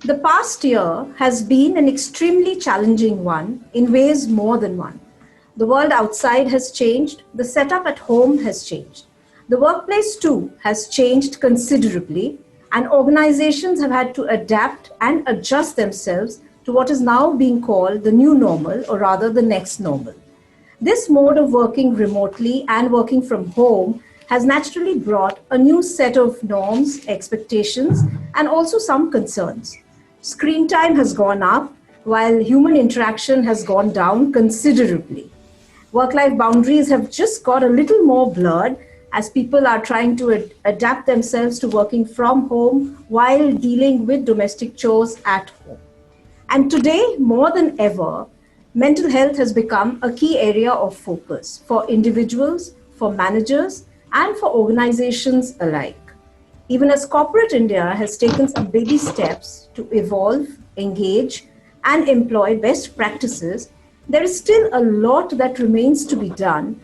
The past year has been an extremely challenging one in ways more than one. The world outside has changed, the setup at home has changed. The workplace too has changed considerably, and organizations have had to adapt and adjust themselves to what is now being called the new normal, or rather the next normal. This mode of working remotely and working from home has naturally brought a new set of norms, expectations, and also some concerns. Screen time has gone up while human interaction has gone down considerably. Work-life boundaries have just got a little more blurred as people are trying to adapt themselves to working from home while dealing with domestic chores at home. And today, more than ever, mental health has become a key area of focus for individuals, for managers, and for organizations alike. Even as corporate India has taken some baby steps to evolve, engage, and employ best practices, there is still a lot that remains to be done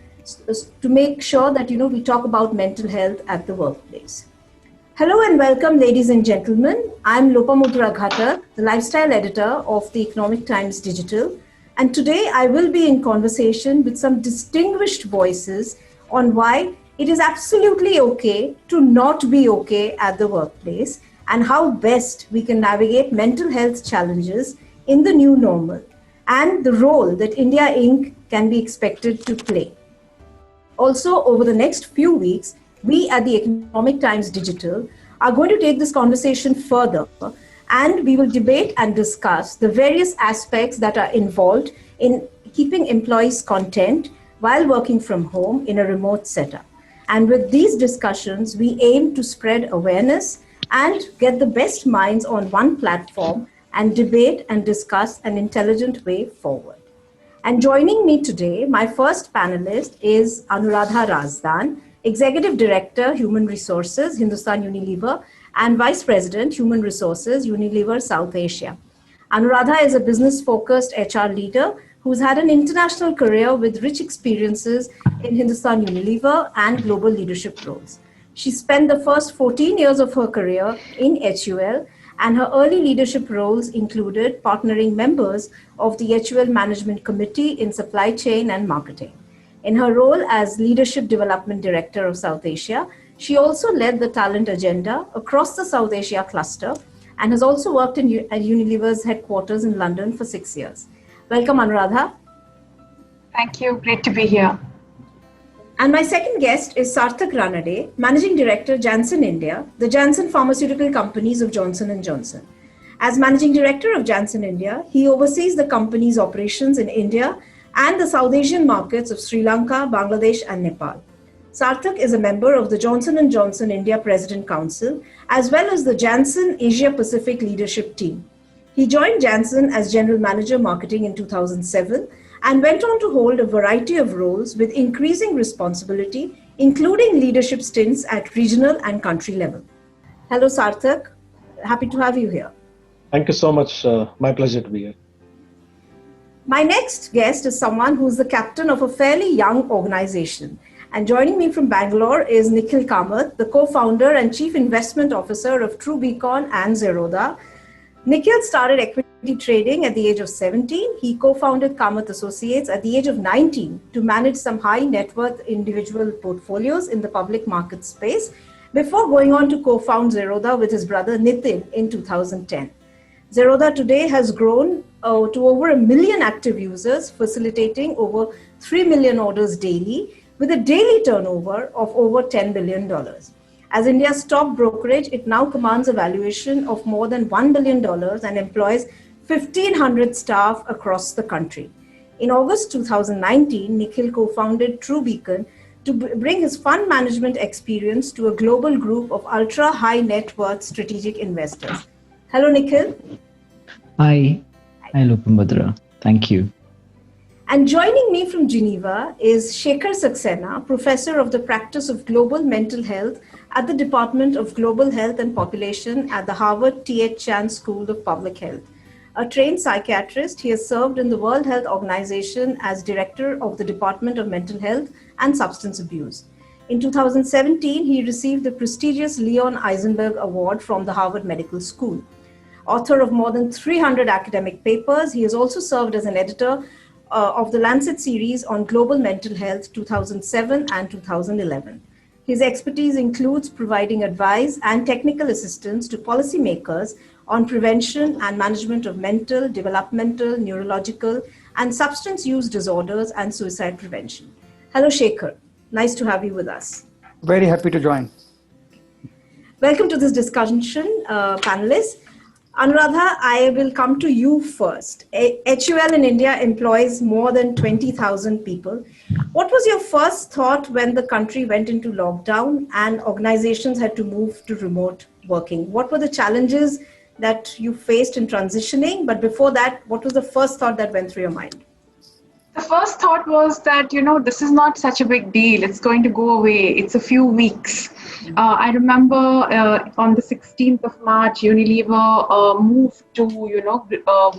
to make sure that we talk about mental health at the workplace. Hello and welcome, ladies and gentlemen. I'm Lopamudra Ghatak, the lifestyle editor of the Economic Times Digital, and today I will be in conversation with some distinguished voices on why it is absolutely okay to not be okay at the workplace and how best we can navigate mental health challenges in the new normal and the role that India Inc. can be expected to play. Also, over the next few weeks, we at the Economic Times Digital are going to take this conversation further, and we will debate and discuss the various aspects that are involved in keeping employees content while working from home in a remote setup. And with these discussions, we aim to spread awareness and get the best minds on one platform and debate and discuss an intelligent way forward. And joining me today, my first panelist is Anuradha Razdan, Executive Director, Human Resources, Hindustan Unilever, and Vice President, Human Resources, Unilever South Asia. Anuradha is a business-focused HR leader who's had an international career with rich experiences in Hindustan Unilever and global leadership roles. She spent the first 14 years of her career in HUL, and her early leadership roles included partnering members of the HUL Management Committee in supply chain and marketing. In her role as Leadership Development Director of South Asia, she also led the talent agenda across the South Asia cluster and has also worked at Unilever's headquarters in London for 6 years. Welcome, Anuradha. Thank you. Great to be here. And my second guest is Sarthak Ranade, Managing Director, Janssen India, the Janssen Pharmaceutical Companies of Johnson & Johnson. As Managing Director of Janssen India, he oversees the company's operations in India and the South Asian markets of Sri Lanka, Bangladesh, and Nepal. Sarthak is a member of the Johnson & Johnson India President Council, as well as the Janssen Asia Pacific Leadership Team. He joined Janssen as General Manager Marketing in 2007 and went on to hold a variety of roles with increasing responsibility, including leadership stints at regional and country level. Hello, Sarthak. Happy to have you here. Thank you so much. My pleasure to be here. My next guest is someone who's the captain of a fairly young organization. And joining me from Bangalore is Nikhil Kamath, the co-founder and chief investment officer of TrueBeacon and Zerodha. Nikhil started equity trading at the age of 17. He co-founded Kamath Associates at the age of 19 to manage some high net worth individual portfolios in the public market space before going on to co-found Zerodha with his brother Nitin in 2010. Zerodha today has grown to over 1 million active users, facilitating over 3 million orders daily with a daily turnover of over $10 billion. As India's top brokerage, it now commands a valuation of more than $1 billion and employs 1,500 staff across the country. In August 2019, Nikhil co-founded TrueBeacon to bring his fund management experience to a global group of ultra-high net worth strategic investors. Hello, Nikhil. Hi. Hi, Lopamudra. Thank you. And joining me from Geneva is Shekhar Saxena, Professor of the Practice of Global Mental Health at the Department of Global Health and Population at the Harvard T.H. Chan School of Public Health. A trained psychiatrist, he has served in the World Health Organization as Director of the Department of Mental Health and Substance Abuse. In 2017, he received the prestigious Leon Eisenberg Award from the Harvard Medical School. author of more than 300 academic papers. He has also served as an editor of the Lancet series on global mental health 2007 and 2011. His expertise includes providing advice and technical assistance to policymakers on prevention and management of mental, developmental, neurological, and substance use disorders and suicide prevention. Hello, Shekhar. Nice to have you with us. Very happy to join. Welcome to this discussion, panelists. Anuradha, I will come to you first. HUL in India employs more than 20,000 people. What was your first thought when the country went into lockdown and organizations had to move to remote working? What were the challenges that you faced in transitioning? But before that, what was the first thought that went through your mind? The first thought was that, this is not such a big deal. It's going to go away. It's a few weeks. I remember on the 16th of March, Unilever moved to,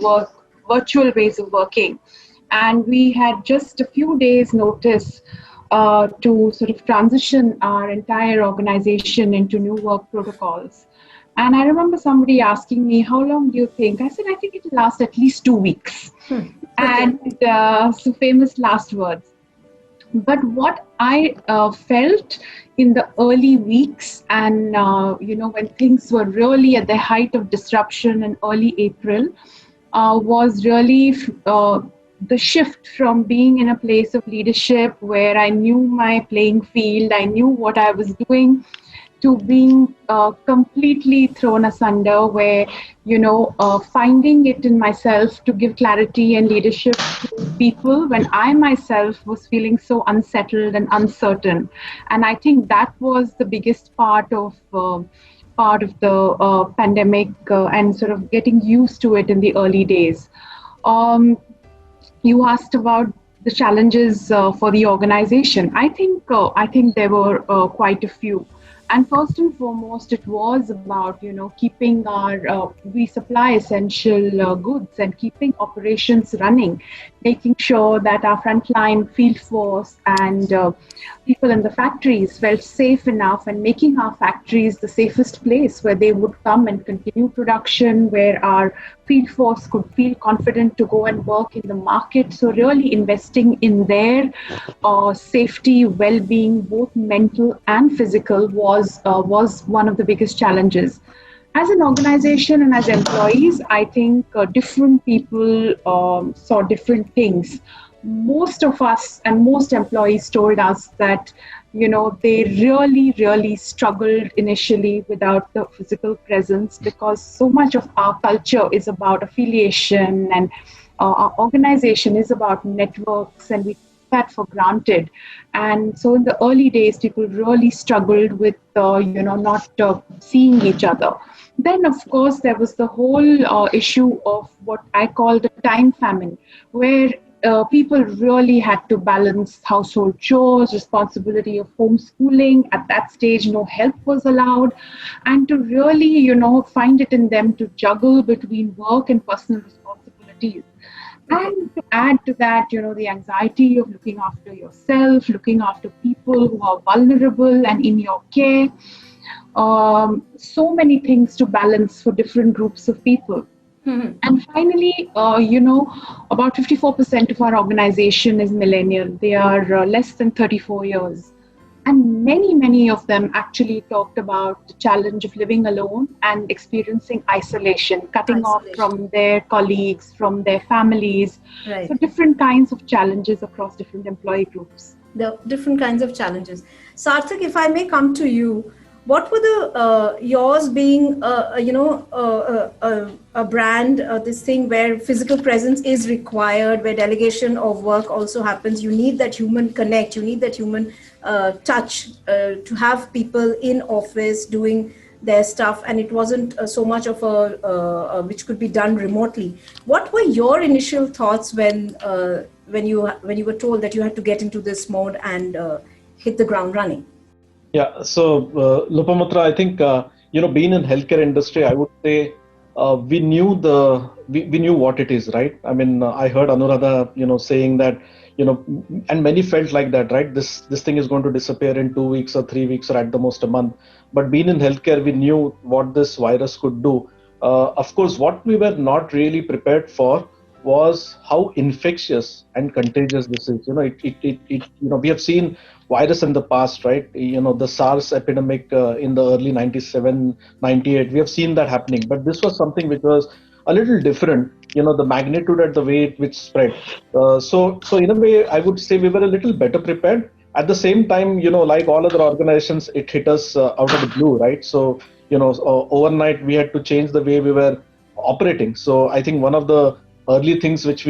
work virtual ways of working. And we had just a few days notice to sort of transition our entire organization into new work protocols. And I remember somebody asking me, how long do you think? I said, I think it will last at least 2 weeks. And so famous last words. But what I felt in the early weeks and, when things were really at the height of disruption in early April, was really the shift from being in a place of leadership where I knew my playing field, I knew what I was doing, to being completely thrown asunder where, finding it in myself to give clarity and leadership to people when I myself was feeling so unsettled and uncertain. And I think that was the biggest part of the pandemic and sort of getting used to it in the early days. You asked about the challenges for the organization. I think there were quite a few. And first and foremost, it was about, keeping we supply essential goods and keeping operations running, making sure that our frontline field force and people in the factories felt safe enough and making our factories the safest place where they would come and continue production, where our field force could feel confident to go and work in the market. So really investing in their safety, well-being, both mental and physical, was one of the biggest challenges. As an organization and as employees, I think different people saw different things. Most of us and most employees told us that, they really, really struggled initially without the physical presence, because so much of our culture is about affiliation and our organization is about networks, and we take that for granted. And so in the early days, people really struggled with, not seeing each other. Then, of course, there was the whole issue of what I call the time famine, where people really had to balance household chores, responsibility of homeschooling. At that stage, no help was allowed. And to really, find it in them to juggle between work and personal responsibilities. And to add to that, the anxiety of looking after yourself, looking after people who are vulnerable and in your care. So many things to balance for different groups of people. Mm-hmm. And finally, about 54% of our organization is millennial. They are less than 34 years. And many of them actually talked about the challenge of living alone and experiencing isolation, cutting off from their colleagues, from their families. Right. So different kinds of challenges across different employee groups. The different kinds of challenges. Sarthak, if I may come to you, what were the yours being a brand, this thing where physical presence is required, where delegation of work also happens? You need that human connect, you need that human touch to have people in office doing their stuff, and it wasn't so much of a which could be done remotely. What were your initial thoughts when you were told that you had to get into this mode and hit the ground running? Yeah, so Lopamatra, I think being in healthcare industry, I would say we knew what it is, right? I mean, I heard Anuradha, saying that, and many felt like that, right? This thing is going to disappear in 2 weeks or 3 weeks or at the most a month. But being in healthcare, we knew what this virus could do. Of course, what we were not really prepared for was how infectious and contagious this is. We have seen virus in the past, right? The SARS epidemic in the early 97, 98, we have seen that happening. But this was something which was a little different, the magnitude and the way it which spread. So in a way, I would say we were a little better prepared. At the same time, like all other organizations, it hit us out of the blue, right? So, overnight we had to change the way we were operating. So I think one of the early things which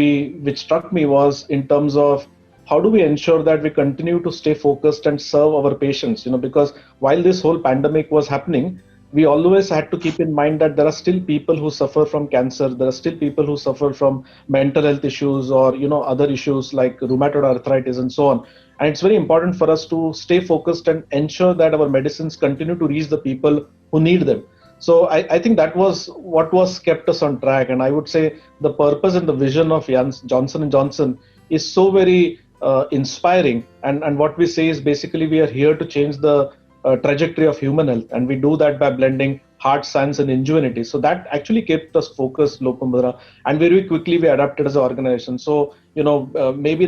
struck me was in terms of how do we ensure that we continue to stay focused and serve our patients, because while this whole pandemic was happening, we always had to keep in mind that there are still people who suffer from cancer, there are still people who suffer from mental health issues, or other issues like rheumatoid arthritis and so on. And it's very important for us to stay focused and ensure that our medicines continue to reach the people who need them. So I think that was what was kept us on track. And I would say the purpose and the vision of Johnson & Johnson is so very inspiring. And what we say is basically we are here to change the trajectory of human health. And we do that by blending hard science and ingenuity. So that actually kept us focused, Lopamudra. And very quickly we adapted as an organization. So, maybe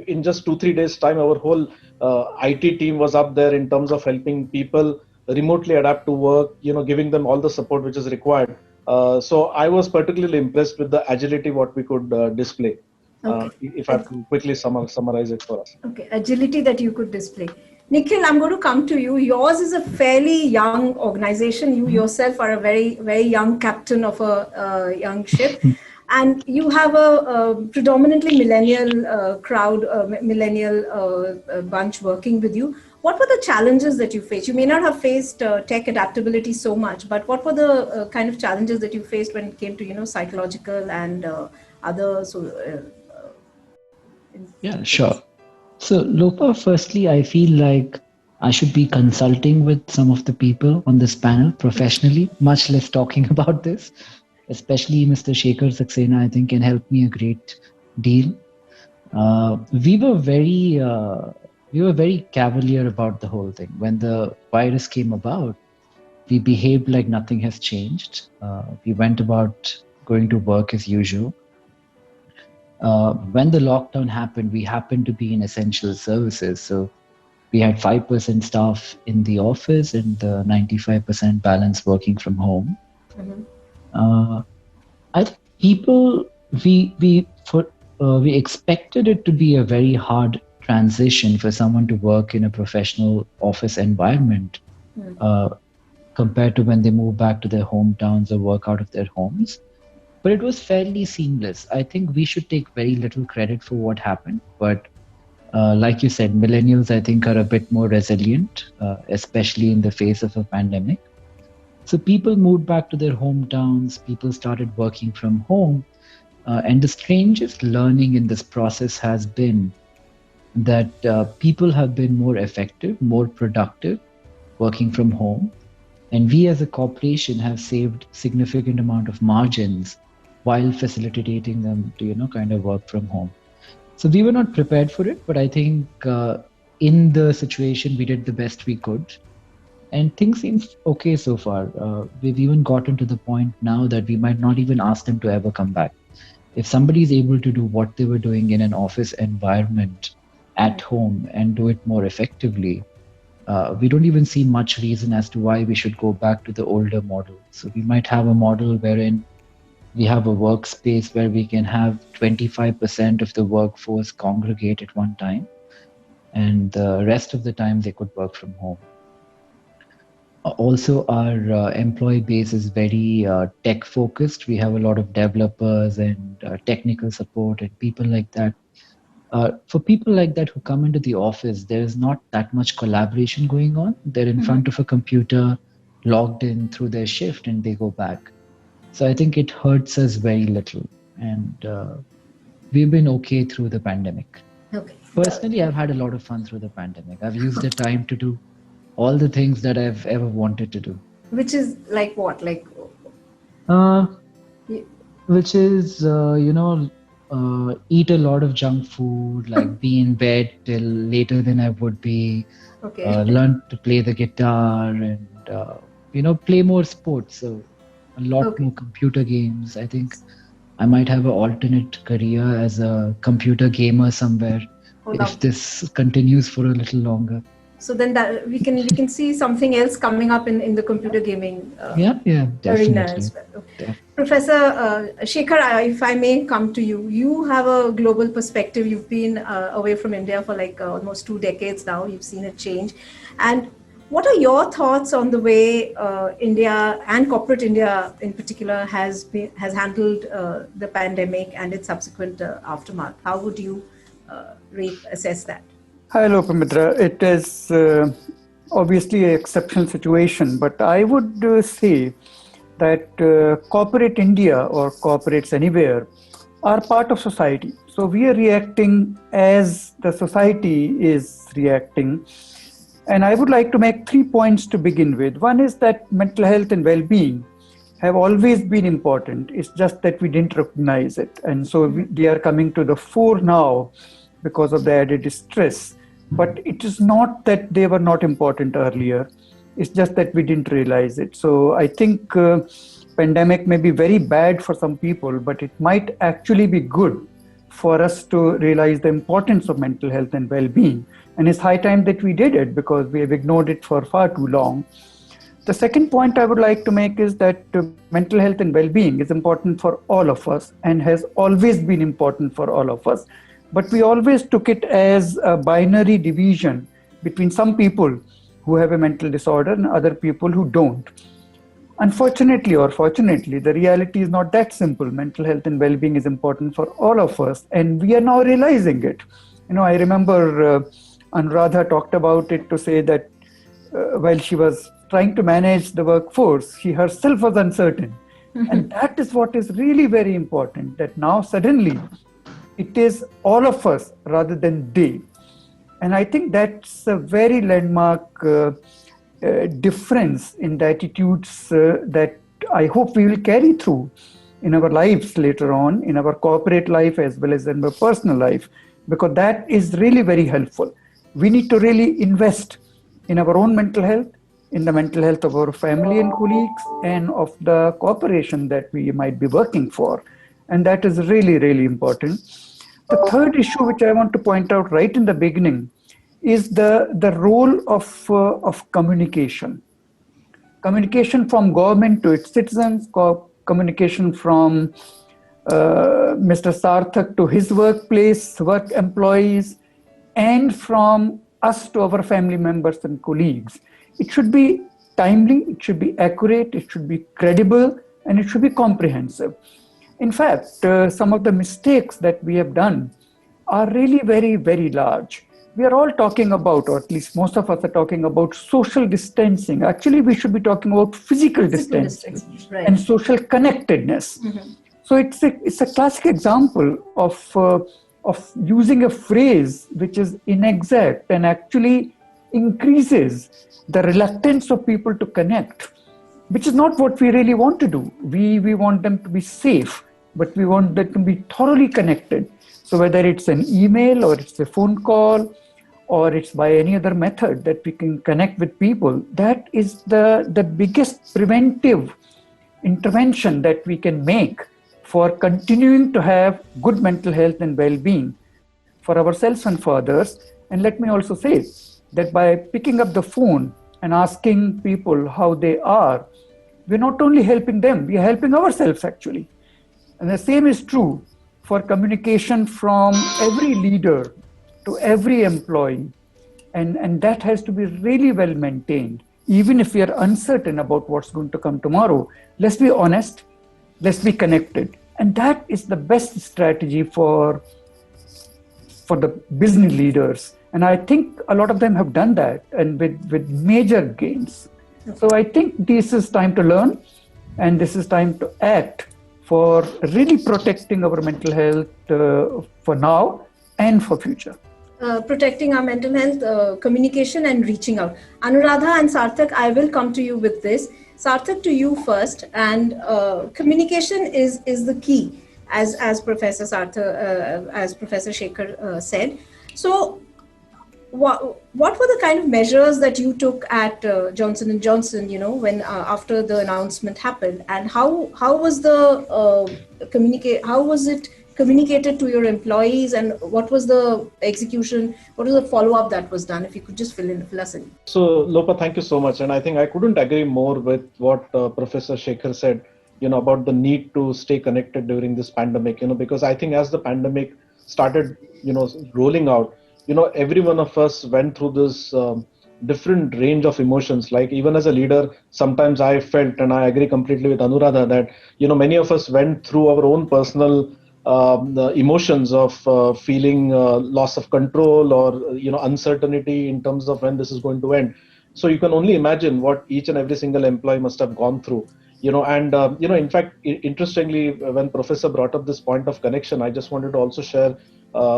in just 2-3 days time, our whole IT team was up there in terms of helping people remotely adapt to work, giving them all the support which is required. So I was particularly impressed with the agility what we could display. Okay. If I have to quickly summarize it for us. Okay, agility that you could display. Nikhil, I'm going to come to you. Yours is a fairly young organization. You yourself are a very, very young captain of a young ship. And you have a predominantly millennial crowd, millennial bunch working with you. What were the challenges that you faced? You may not have faced tech adaptability so much, but what were the kind of challenges that you faced when it came to, psychological and other Yeah, sure. So, Lopa, firstly, I feel like I should be consulting with some of the people on this panel professionally, much less talking about this. Especially Mr. Shekhar Saxena, I think, can help me a great deal. We were very cavalier about the whole thing. When the virus came about, we behaved like nothing has changed. We went about going to work as usual. When the lockdown happened, we happened to be in essential services. So we had 5% staff in the office and the 95% balance working from home. Mm-hmm. I think people, we expected it to be a very hard transition for someone to work in a professional office environment compared to when they move back to their hometowns or work out of their homes. But it was fairly seamless. I think we should take very little credit for what happened. But like you said, millennials, I think, are a bit more resilient, especially in the face of a pandemic. So people moved back to their hometowns, people started working from home. And the strangest learning in this process has been that people have been more effective, more productive working from home. And we as a corporation have saved significant amount of margins while facilitating them to, kind of work from home. So we were not prepared for it, but I think in the situation, we did the best we could. And things seem okay so far. We've even gotten to the point now that we might not even ask them to ever come back. If somebody is able to do what they were doing in an office environment at home and do it more effectively, we don't even see much reason as to why we should go back to the older model. So we might have a model wherein we have a workspace where we can have 25% of the workforce congregate at one time, and the rest of the time they could work from home. Also, our employee base is very tech focused. We have a lot of developers and technical support and people like that. For people like that who come into the office, there is not that much collaboration going on. They're in front of a computer, logged in through their shift, and they go back. So I think it hurts us very little. And we've been okay through the pandemic. Okay. Personally, I've had a lot of fun through the pandemic. I've used the time to do all the things that I've ever wanted to do. Which is like what? Like, which is, eat a lot of junk food, like be in bed till later than I would be, learn to play the guitar and, play more sports. So a lot more computer games. I think I might have an alternate career as a computer gamer somewhere if this continues for a little longer. So then that we can see something else coming up in the computer gaming arena as well. Okay. Professor Shekhar, if I may come to you, you have a global perspective. You've been away from India for like almost 2 decades now. You've seen it change. And what are your thoughts on the way India and corporate India in particular has handled the pandemic and its subsequent aftermath? How would you assess that? Hi, Lopamitra. It is obviously an exceptional situation, but I would say that corporate India or corporates anywhere are part of society. So we are reacting as the society is reacting. And I would like to make 3 points to begin with. One is that mental health and well-being have always been important. It's just that we didn't recognize it. And so they are coming to the fore now because of the added stress. But it is not that they were not important earlier. It's just that we didn't realize it. So I think pandemic may be very bad for some people, but it might actually be good for us to realize the importance of mental health and well-being. And it's high time that we did it because we have ignored it for far too long. The second point I would like to make is that mental health and well-being is important for all of us and has always been important for all of us. But we always took it as a binary division between some people who have a mental disorder and other people who don't. Unfortunately or fortunately, the reality is not that simple. Mental health and well-being is important for all of us, and we are now realizing it. I remember Anuradha talked about it to say that while she was trying to manage the workforce, she herself was uncertain. And that is what is really very important, that now suddenly it is all of us rather than they. And I think that's a very landmark difference in the attitudes that I hope we will carry through in our lives later on, in our corporate life as well as in our personal life, because that is really very helpful. We need to really invest in our own mental health, in the mental health of our family and colleagues, and of the corporation that we might be working for. And that is really, really important. The third issue which I want to point out right in the beginning is the role of communication. Communication from government to its citizens, communication from Mr. Sarthak to his workplace, work employees, and from us to our family members and colleagues. It should be timely, it should be accurate, it should be credible, and it should be comprehensive. In fact, some of the mistakes that we have done are really very, very large. We are all talking about, or at least most of us are talking about social distancing. Actually, we should be talking about physical distancing right, and social connectedness. So it's a classic example of using a phrase which is inexact and actually increases the reluctance of people to connect, which is not what we really want to do. We want them to be safe, but we want them to be thoroughly connected. So whether it's an email or it's a phone call or it's by any other method that we can connect with people, that is the biggest preventive intervention that we can make for continuing to have good mental health and well-being for ourselves and for others. And let me also say that by picking up the phone and asking people how they are, we're not only helping them, we are helping ourselves actually. And the same is true for communication from every leader to every employee. And that has to be really well maintained. Even if we are uncertain about what's going to come tomorrow, let's be honest, let's be connected. And that is the best strategy for the business leaders. And I think a lot of them have done that, and with major gains. So I think this is time to learn, and this is time to act for really protecting our mental health for now and for future. Protecting our mental health, communication and reaching out. Anuradha and Sarthak, I will come to you with this. Sarthak, to you first. And communication is the key, as Professor Sarthak, as Professor Shekhar said. So what were the kind of measures that you took at Johnson and Johnson, when after the announcement happened, and how was the how was it communicated to your employees, and what was the execution, what was the follow-up that was done? If you could just fill us in. So Lopa, thank you so much. And I think I couldn't agree more with what Professor Shekhar said, about the need to stay connected during this pandemic, because I think as the pandemic started, rolling out, every one of us went through this different range of emotions. Like even as a leader, sometimes I felt, and I agree completely with Anuradha, that, many of us went through our own personal the emotions of feeling loss of control or uncertainty in terms of when this is going to end. So you can only imagine what each and every single employee must have gone through. In fact, interestingly, when Professor brought up this point of connection, I just wanted to also share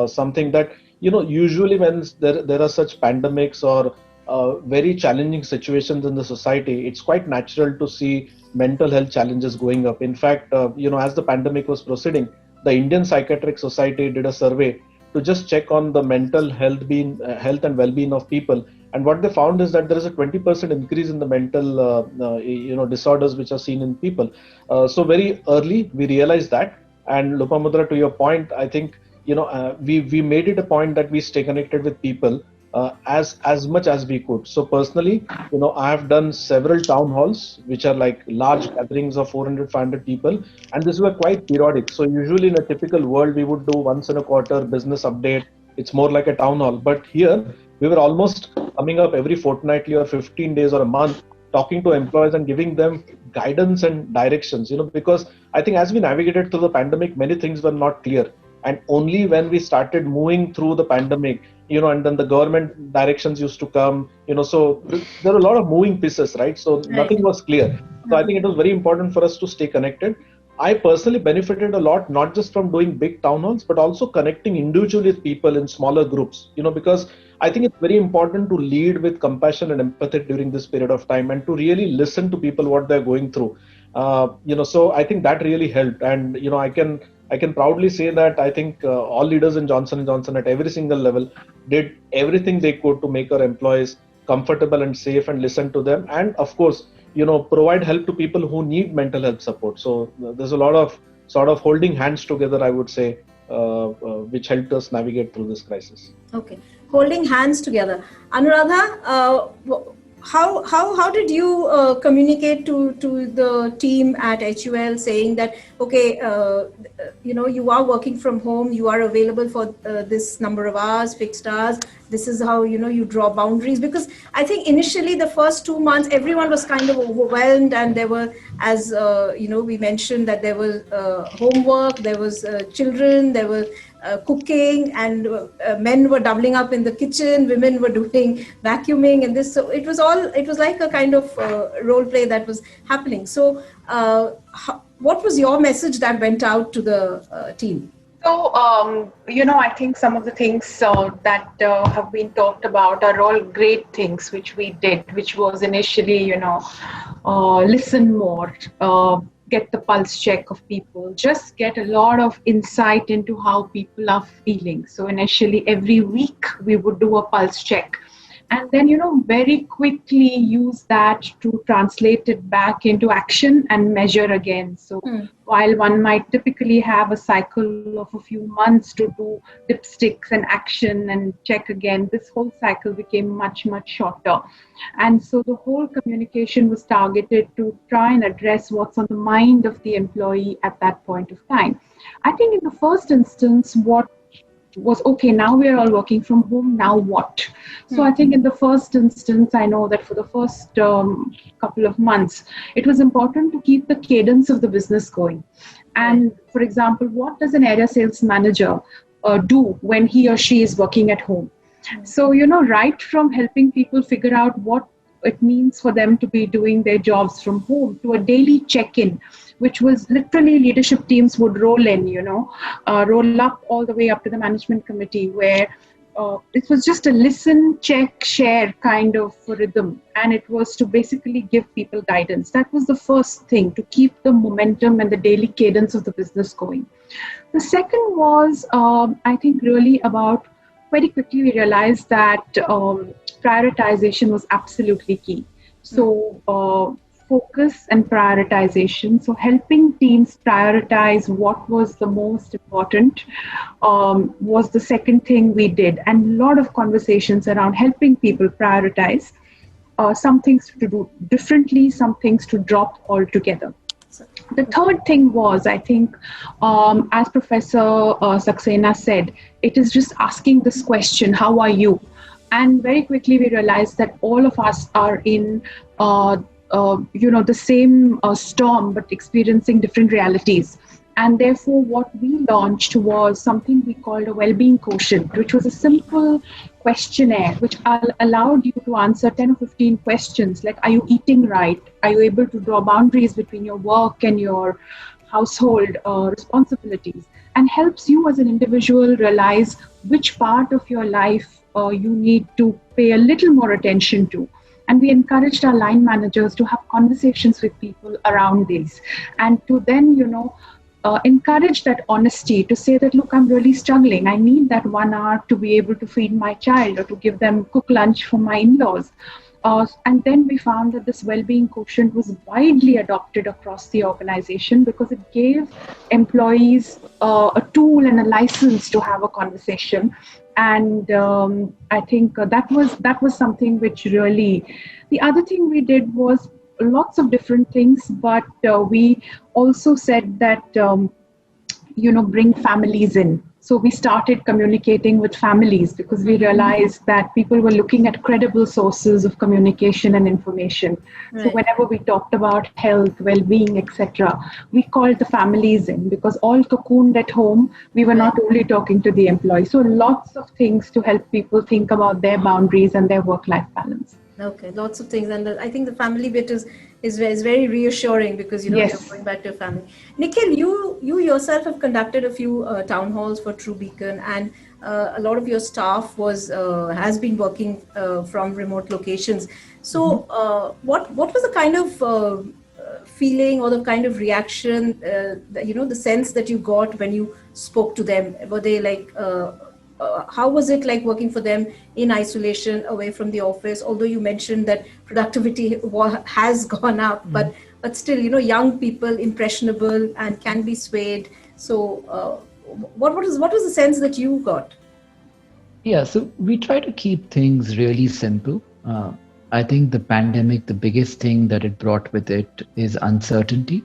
something that usually when there are such pandemics or very challenging situations in the society, it's quite natural to see mental health challenges going up. In fact, as the pandemic was proceeding, the Indian Psychiatric Society did a survey to just check on the mental health and well-being of people. And what they found is that there is a 20% increase in the mental disorders which are seen in people. So very early we realized that. And Lopamudra, to your point, I think we made it a point that we stay connected with people as much as we could. So personally, I have done several town halls, which are like large gatherings of 400, 500 people, and these were quite periodic. So usually in a typical world, we would do once in a quarter business update. It's more like a town hall. But here, we were almost coming up every fortnightly or 15 days or a month, talking to employees and giving them guidance and directions, because I think as we navigated through the pandemic, many things were not clear. And only when we started moving through the pandemic, and then the government directions used to come, so there are a lot of moving pieces, right? So nothing was clear. So I think it was very important for us to stay connected. I personally benefited a lot, not just from doing big town halls, but also connecting individually with people in smaller groups, because I think it's very important to lead with compassion and empathy during this period of time and to really listen to people, what they're going through. So I think that really helped. And, I can proudly say that I think all leaders in Johnson & Johnson at every single level did everything they could to make our employees comfortable and safe and listen to them. And of course, provide help to people who need mental health support. So there's a lot of sort of holding hands together, I would say, which helped us navigate through this crisis. Okay, holding hands together. Anuradha, how did you communicate to the team at HUL saying that, okay, you are working from home, you are available for this number of hours, fixed hours, this is how, you draw boundaries? Because I think initially the first 2 months, everyone was kind of overwhelmed, and there were, as, we mentioned that there was homework, there was children, there were cooking, and men were doubling up in the kitchen, women were doing vacuuming, and this. So it was like a kind of role play that was happening. So what was your message that went out to the team? So, I think some of the things that have been talked about are all great things which we did, which was initially, listen more, get the pulse check of people, just get a lot of insight into how people are feeling. So initially every week we would do a pulse check. And then, very quickly use that to translate it back into action and measure again. So while one might typically have a cycle of a few months to do dipsticks and action and check again, this whole cycle became much, much shorter. And so the whole communication was targeted to try and address what's on the mind of the employee at that point of time. I think in the first instance, what was, okay, now we're all working from home, now what? So I think in the first instance, I know that for the first couple of months, it was important to keep the cadence of the business going. And for example, what does an area sales manager do when he or she is working at home? So, right from helping people figure out what it means for them to be doing their jobs from home to a daily check-in, which was literally leadership teams would roll in, roll up all the way up to the management committee, where it was just a listen, check, share kind of rhythm. And it was to basically give people guidance. That was the first thing, to keep the momentum and the daily cadence of the business going. The second was, I think, really about very quickly we realized that prioritization was absolutely key. So focus and prioritization. So helping teams prioritize what was the most important was the second thing we did, and a lot of conversations around helping people prioritize. Some things to do differently, some things to drop altogether. The third thing was, I think, as Professor Saxena said, it is just asking this question, how are you? And very quickly we realized that all of us are in the same storm, but experiencing different realities. And therefore, what we launched was something we called a well-being quotient, which was a simple questionnaire which allowed you to answer 10 or 15 questions like, are you eating right? Are you able to draw boundaries between your work and your household responsibilities? And helps you as an individual realize which part of your life you need to pay a little more attention to. And we encouraged our line managers to have conversations with people around these, and to then, encourage that honesty to say that, look, I'm really struggling. I need that 1 hour to be able to feed my child or to give them cook lunch for my in-laws. And then we found that this well-being quotient was widely adopted across the organization because it gave employees a tool and a license to have a conversation. And I think that was something which really, the other thing we did was lots of different things, but we also said that, bring families in. So we started communicating with families because we realized that people were looking at credible sources of communication and information. Right. So whenever we talked about health, well-being, etc., we called the families in because all cocooned at home, we were not only talking to the employees. So lots of things to help people think about their boundaries and their work-life balance. Okay, lots of things, and I think the family bit is very reassuring because yes. You're going back to your family. Nikhil, you yourself have conducted a few town halls for True Beacon, and a lot of your staff has been working from remote locations. So, what was the kind of feeling or the kind of reaction, the sense that you got when you spoke to them? Were they like? How was it like working for them in isolation away from the office? Although you mentioned that productivity has gone up, but still, young people, impressionable and can be swayed. So what was the sense that you got? Yeah, so we try to keep things really simple. I think the pandemic, the biggest thing that it brought with it is uncertainty.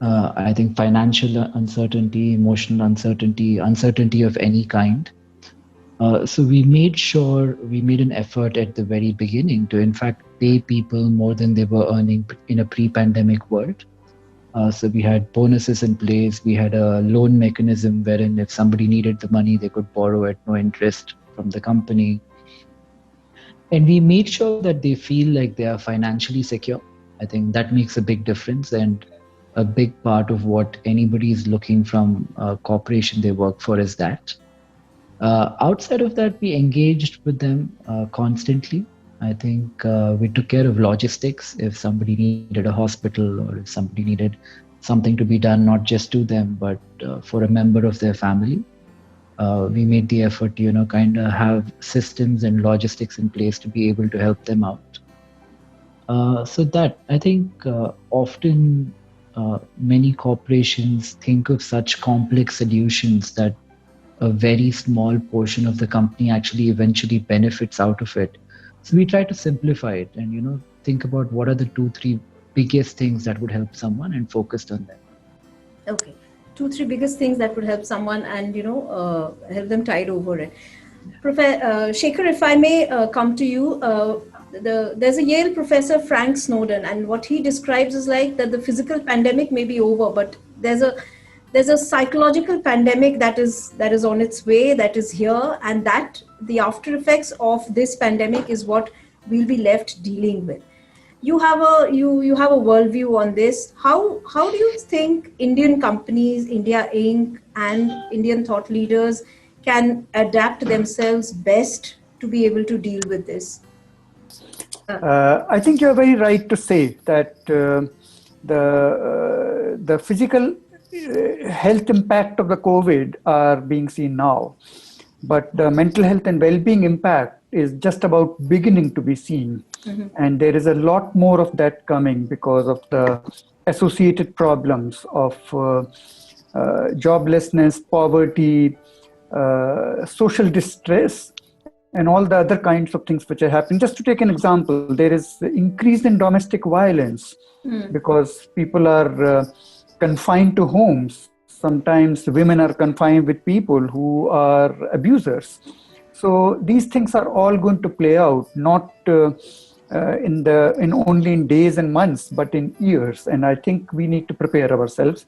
I think financial uncertainty, emotional uncertainty of any kind. So we made an effort at the very beginning to, in fact, pay people more than they were earning in a pre-pandemic world. So we had bonuses in place. We had a loan mechanism wherein if somebody needed the money, they could borrow at no interest from the company. And we made sure that they feel like they are financially secure. I think that makes a big difference, and a big part of what anybody is looking from a corporation they work for is that. Outside of that, we engaged with them constantly. I think we took care of logistics. If somebody needed a hospital or if somebody needed something to be done, not just to them, but for a member of their family, we made the effort to, kind of have systems and logistics in place to be able to help them out. So that, I think, often many corporations think of such complex solutions that a very small portion of the company actually eventually benefits out of it. So we try to simplify it and, think about what are the 2-3 biggest things that would help someone and focused on them. Okay. 2-3 biggest things that would help someone and, help them tide over it. Professor Shekhar, if I may come to you, there's a Yale professor, Frank Snowden, and what he describes is like that the physical pandemic may be over, but there's a psychological pandemic that is on its way, that is here, and that the after effects of this pandemic is what we'll be left dealing with. You have a worldview on this. How do you think Indian companies, India Inc., and Indian thought leaders can adapt themselves best to be able to deal with this? I think you're very right to say that the physical health impact of the COVID are being seen now. but the mental health and well-being impact is just about beginning to be seen. And there is a lot more of that coming because of the associated problems of joblessness, poverty, social distress, and all the other kinds of things which are happening. Just to take an example, there is increase in domestic violence because people are confined to homes. Sometimes women are confined with people who are abusers. So these things are all going to play out, not in only in days and months, but in years. And I think we need to prepare ourselves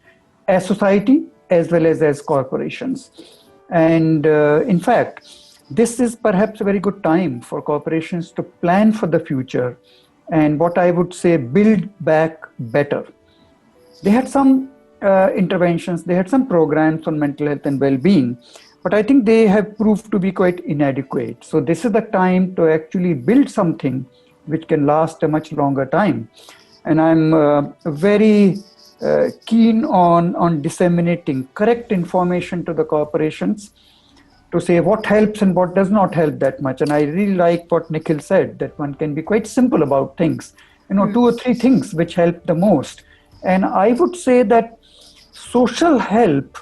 as society as well as corporations. And in fact, this is perhaps a very good time for corporations to plan for the future and what I would say, build back better. They had some interventions, they had some programs on mental health and well-being, but I think they have proved to be quite inadequate. So this is the time to actually build something which can last a much longer time. And I'm very keen on disseminating correct information to the corporations to say what helps and what does not help that much. And I really like what Nikhil said, that one can be quite simple about things, 2 or 3 things which help the most. And I would say that social help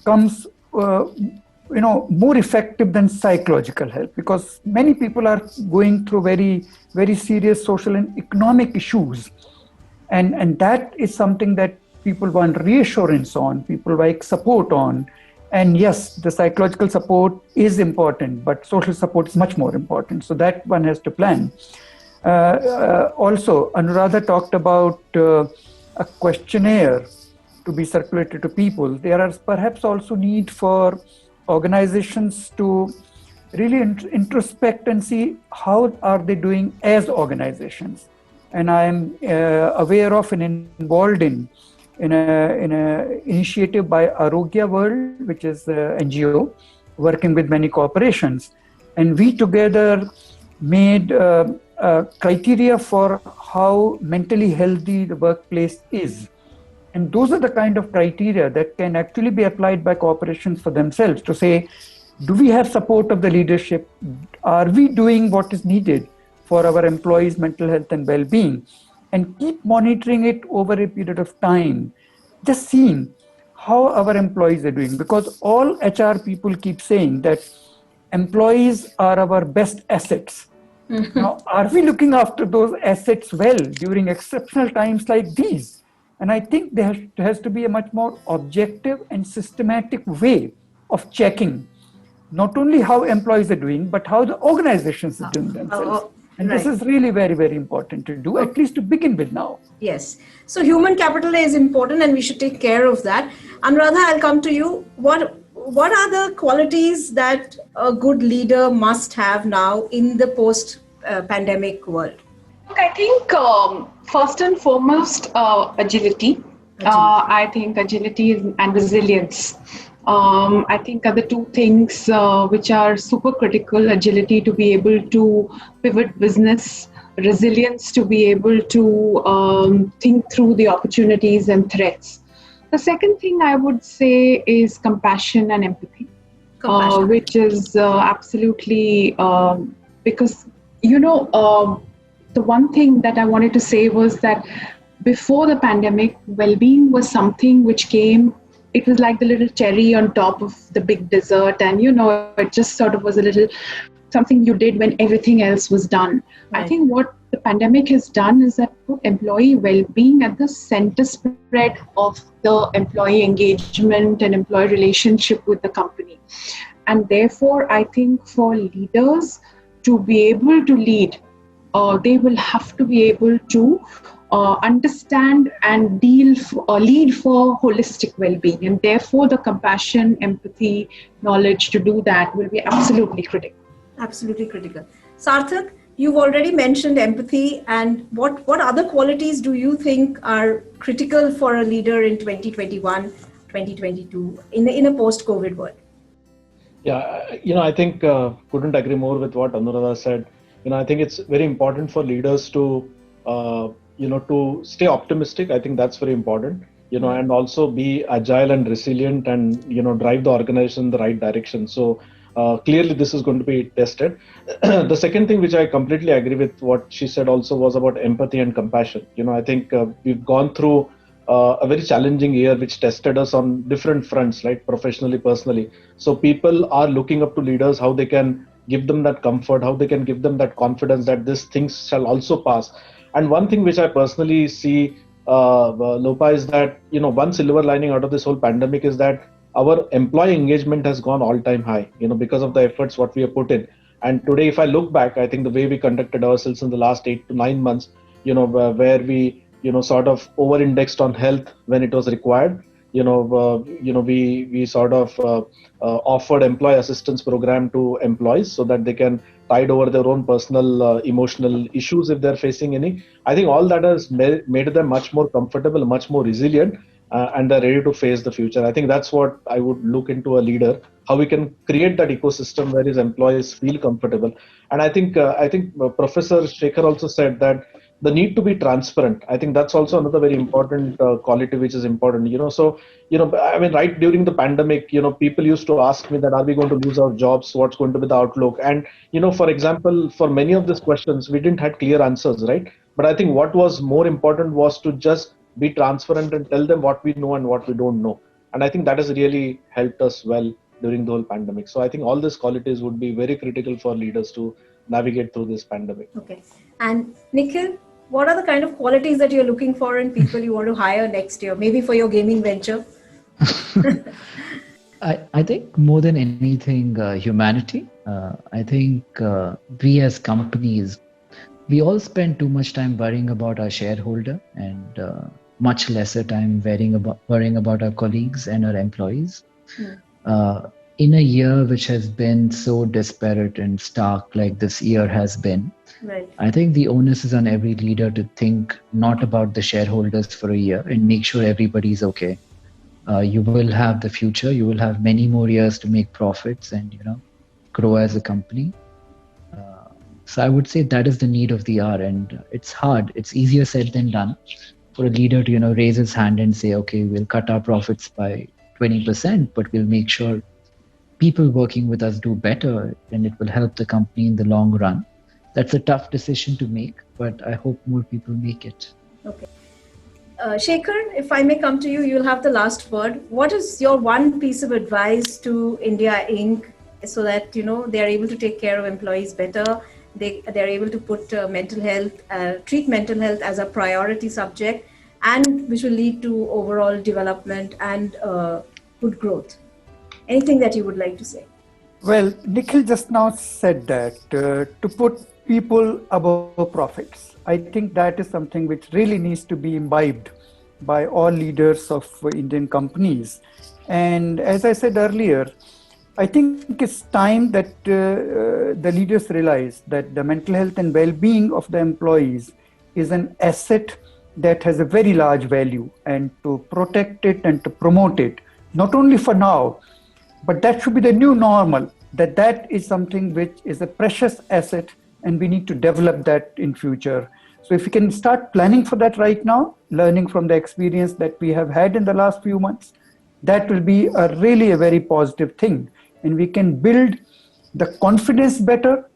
comes more effective than psychological help, because many people are going through very, very serious social and economic issues. And that is something that people want reassurance on, people like support on. And yes, the psychological support is important, but social support is much more important. So that one has to plan. Also, Anuradha talked about a questionnaire to be circulated to people. There are perhaps also need for organizations to really introspect and see how are they doing as organizations. And I am aware of and involved in a initiative by Arogya World, which is an NGO working with many corporations. And we together made criteria for how mentally healthy the workplace is. And those are the kind of criteria that can actually be applied by corporations for themselves to say, do we have support of the leadership? Are we doing what is needed for our employees' mental health and well-being? And keep monitoring it over a period of time, just seeing how our employees are doing. Because all HR people keep saying that employees are our best assets. Now, are we looking after those assets well during exceptional times like these? And I think there has to be a much more objective and systematic way of checking not only how employees are doing, but how the organizations are doing themselves. And this is really very, very important to do, at least to begin with now. Yes. So human capital is important and we should take care of that. Anuradha, I'll come to you. What are the qualities that a good leader must have now in the post-pandemic world? Look, I think first and foremost, agility. I think agility and resilience. I think are the 2 things which are super critical. Agility to be able to pivot business, resilience to be able to think through the opportunities and threats. The second thing I would say is compassion and empathy, which is absolutely because, the one thing that I wanted to say was that before the pandemic, well-being was something which came. It was like the little cherry on top of the big dessert. And, it just sort of was a little something you did when everything else was done. Right. I think what the pandemic has done is that put employee well-being at the center spread of the employee engagement and employee relationship with the company. And therefore, I think for leaders to be able to lead, they will have to be able to understand and lead for holistic well-being, and therefore the compassion, empathy, knowledge to do that will be absolutely critical. Absolutely critical. Sarthak, you've already mentioned empathy, and what other qualities do you think are critical for a leader in 2021, 2022 in a post-COVID world? Yeah, I think couldn't agree more with what Anuradha said. I think it's very important for leaders to to stay optimistic. I think that's very important, and also be agile and resilient and, drive the organization in the right direction. So Clearly, this is going to be tested. The second thing, which I completely agree with what she said, also was about empathy and compassion. I think we've gone through a very challenging year, which tested us on different fronts, right? Professionally, personally. So people are looking up to leaders, how they can give them that comfort, how they can give them that confidence that these things shall also pass. And one thing which I personally see, Lopa, is that one silver lining out of this whole pandemic is that our employee engagement has gone all-time high, because of the efforts what we have put in. And today, if I look back, I think the way we conducted ourselves in the last 8 to 9 months, where we, sort of over-indexed on health when it was required. We sort of offered employee assistance program to employees so that they can tide over their own personal emotional issues if they're facing any. I think all that has made them much more comfortable, much more resilient, and they're ready to face the future. I think that's what I would look into a leader, how we can create that ecosystem where his employees feel comfortable. And I think Professor Shekhar also said that the need to be transparent. I think that's also another very important quality which is important. I mean, right during the pandemic, people used to ask me that, are we going to lose our jobs? What's going to be the outlook? And for example, for many of these questions, we didn't have clear answers, right? But I think what was more important was to just be transparent and tell them what we know and what we don't know. And I think that has really helped us well during the whole pandemic. So I think all these qualities would be very critical for leaders to navigate through this pandemic. Okay. And Nikhil, what are the kind of qualities that you're looking for in people you want to hire next year, maybe for your gaming venture? I think more than anything, humanity. I think we as companies, we all spend too much time worrying about our shareholder and much lesser time worrying about our colleagues and our employees. In a year which has been so disparate and stark like this year has been, right, I think the onus is on every leader to think not about the shareholders for a year and make sure everybody's okay. You will have the future. You will have many more years to make profits and grow as a company. So I would say that is the need of the hour, and it's hard. It's easier said than done for a leader to raise his hand and say, okay, we'll cut our profits by 20%, but we'll make sure people working with us do better and it will help the company in the long run. That's a tough decision to make, but I hope more people make it. Okay. Shekhar, if I may come to you, you'll have the last word. What is your one piece of advice to India Inc. so that, they are able to take care of employees better? They're able to put mental health, treat mental health as a priority subject, and which will lead to overall development and good growth. Anything that you would like to say? Well, Nikhil just now said that to put people above profits. I think that is something which really needs to be imbibed by all leaders of Indian companies. And as I said earlier, I think it's time that the leaders realize that the mental health and well-being of the employees is an asset that has a very large value, and to protect it and to promote it, not only for now, but that should be the new normal, that is something which is a precious asset and we need to develop that in future. So if we can start planning for that right now, learning from the experience that we have had in the last few months, that will be really a very positive thing. And we can build the confidence better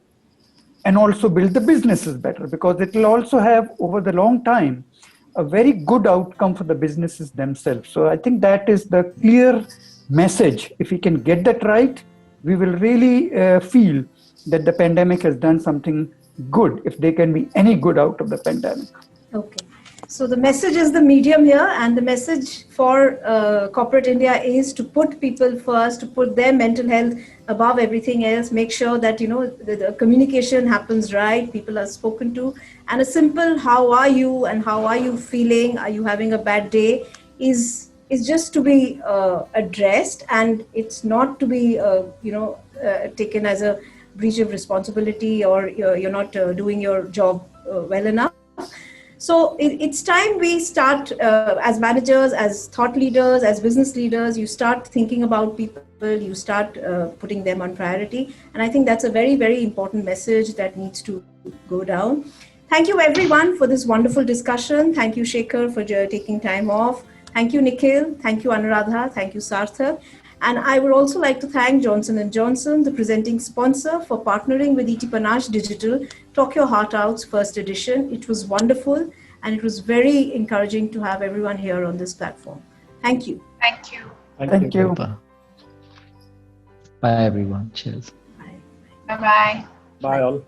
and also build the businesses better, because it will also have over the long time a very good outcome for the businesses themselves. So I think that is the clear message. If we can get that right, we will really feel that the pandemic has done something good, if there can be any good out of the pandemic. Okay. So the message is the medium here, and the message for corporate India is to put people first, to put their mental health above everything else, make sure that, the communication happens right, people are spoken to, and a simple, how are you and how are you feeling? Are you having a bad day? Is just to be addressed, and it's not to be, taken as a breach of responsibility or you're not doing your job well enough. So it's time we start as managers, as thought leaders, as business leaders, you start thinking about people, you start putting them on priority. And I think that's a very, very important message that needs to go down. Thank you everyone for this wonderful discussion. Thank you, Shekhar, for taking time off. Thank you, Nikhil. Thank you, Anuradha. Thank you, Sarthak. And I would also like to thank Johnson & Johnson, the presenting sponsor, for partnering with ETPanache Digital, Talk Your Heart Out's first edition. It was wonderful, and it was very encouraging to have everyone here on this platform. Thank you. Thank you. Thank you. Bye, everyone. Cheers. Bye. Bye-bye. Bye all.